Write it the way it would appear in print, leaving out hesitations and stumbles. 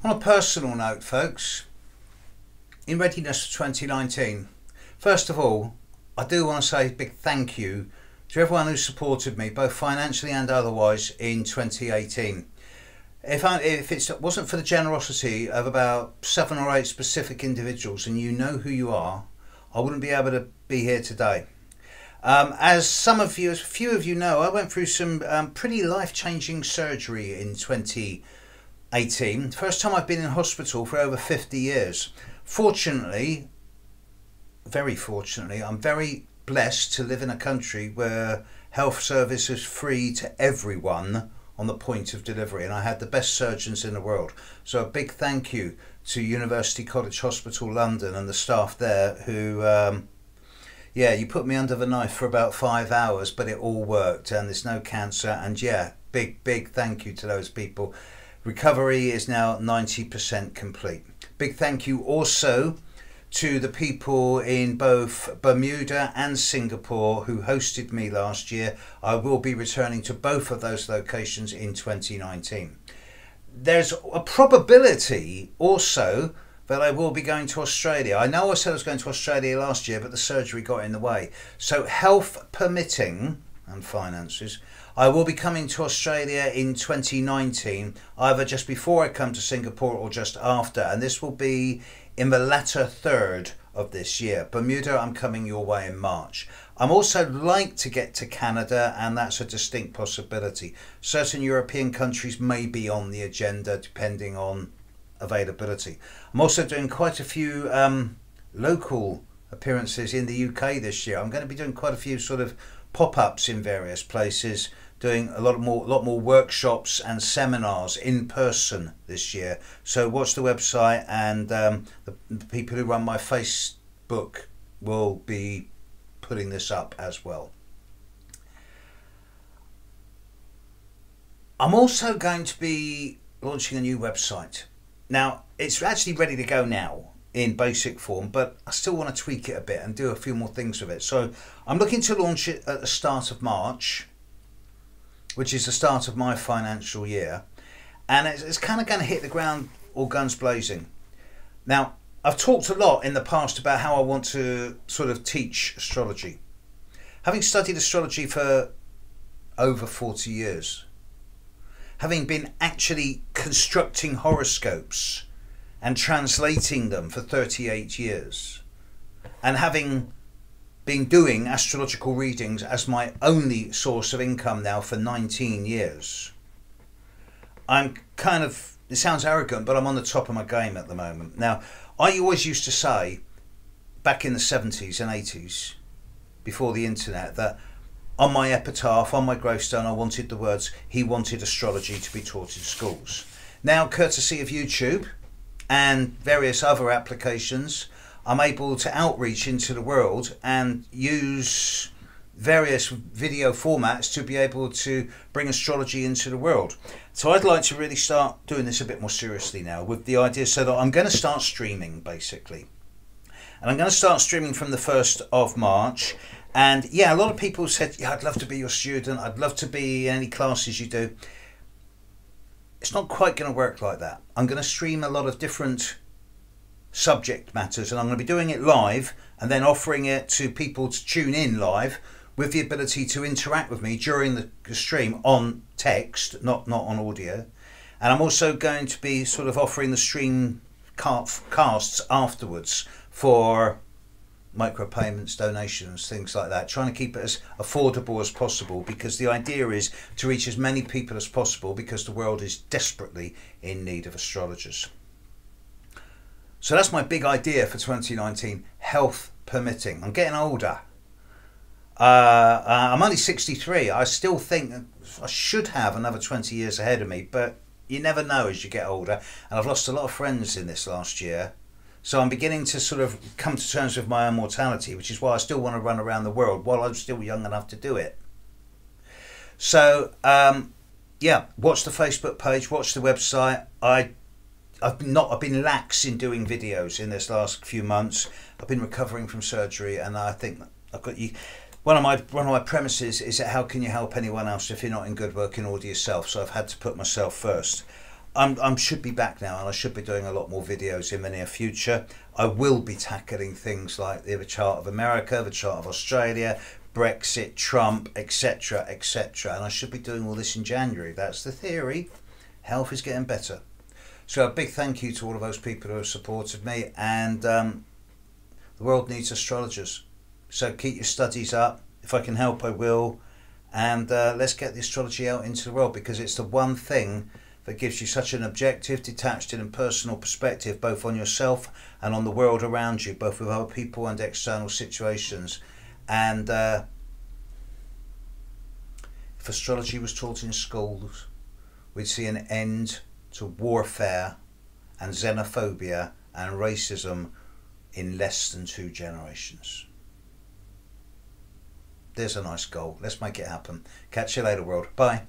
On a personal note, folks, in readiness for 2019, first of all, I do want to say a big thank you to everyone who supported me, both financially and otherwise, in 2018. If it wasn't for the generosity of about 7 or 8 specific individuals, and you know who you are, I wouldn't be able to be here today. As a few of you know, I went through some pretty life-changing surgery in 2018. First time I've been in hospital for over 50 years. Fortunately, very fortunately, I'm very blessed to live in a country where health service is free to everyone on the point of delivery, and I had the best surgeons in the world. So a big thank you to University College Hospital London and the staff there who yeah, you put me under the knife for about 5 hours, but it all worked and there's no cancer. And yeah, big thank you to those people. Recovery is now 90% complete. Big thank you also to the people in both Bermuda and Singapore who hosted me last year. I will be returning to both of those locations in 2019. There's a probability also that I will be going to Australia. I know I said I was going to Australia last year, but the surgery got in the way. So health permitting and finances, I will be coming to Australia in 2019, either just before I come to Singapore or just after. And this will be in the latter third of this year. Bermuda, I'm coming your way in March. I'm also like to get to Canada, and that's a distinct possibility. Certain European countries may be on the agenda depending on availability. I'm also doing quite a few local appearances in the UK this year. I'm going to be doing quite a few sort of pop-ups in various places, doing a lot more workshops and seminars in person this year. So watch the website, and the people who run my Facebook will be putting this up as well. I'm also going to be launching a new website. Now, it's actually ready to go now in basic form, but I still want to tweak it a bit and do a few more things with it. So I'm looking to launch it at the start of March, which is the start of my financial year, and it's kind of going to hit the ground all guns blazing. Now, I've talked a lot in the past about how I want to sort of teach astrology. Having studied astrology for over 40 years, having been actually constructing horoscopes and translating them for 38 years, and having been doing astrological readings as my only source of income now for 19 years. I'm kind of, it sounds arrogant, but I'm on the top of my game at the moment. Now, I always used to say, back in the 70s and 80s, before the internet, that on my epitaph, on my gravestone, I wanted the words, "He wanted astrology to be taught in schools." Now, courtesy of YouTube and various other applications, I'm able to outreach into the world and use various video formats to be able to bring astrology into the world. So I'd like to really start doing this a bit more seriously now, with the idea so that I'm going to start streaming basically. And I'm going to start streaming from the 1st of March. And yeah, a lot of people said, yeah, I'd love to be your student. I'd love to be in any classes you do. It's not quite going to work like that. I'm going to stream a lot of different subject matters, and I'm going to be doing it live and then offering it to people to tune in live with the ability to interact with me during the stream on text, not on audio. And I'm also going to be sort of offering the stream casts afterwards for micropayments, donations, things like that, trying to keep it as affordable as possible, because the idea is to reach as many people as possible, because the world is desperately in need of astrologers. So that's my big idea for 2019, health permitting. I'm getting older. I'm only 63. I still think I should have another 20 years ahead of me, but you never know as you get older. And I've lost a lot of friends in this last year. So I'm beginning to sort of come to terms with my own mortality, which is why I still want to run around the world while I'm still young enough to do it. So, yeah, watch the Facebook page, watch the website. I've been lax in doing videos in this last few months. I've been recovering from surgery, and I think I've got you. One of my premises is that how can you help anyone else if you're not in good working order yourself? So I've had to put myself first. I'm should be back now, and I should be doing a lot more videos in the near future. I will be tackling things like the chart of America, the chart of Australia, Brexit, Trump, etc., etc. And I should be doing all this in January. That's the theory. Health is getting better. So a big thank you to all of those people who have supported me, and the world needs astrologers. So keep your studies up. If I can help, I will. And let's get the astrology out into the world, because it's the one thing that gives you such an objective, detached and personal perspective, both on yourself and on the world around you, both with other people and external situations. And if astrology was taught in schools, we'd see an end to warfare and xenophobia and racism in less than 2 generations. There's a nice goal. Let's make it happen. Catch you later, world. Bye.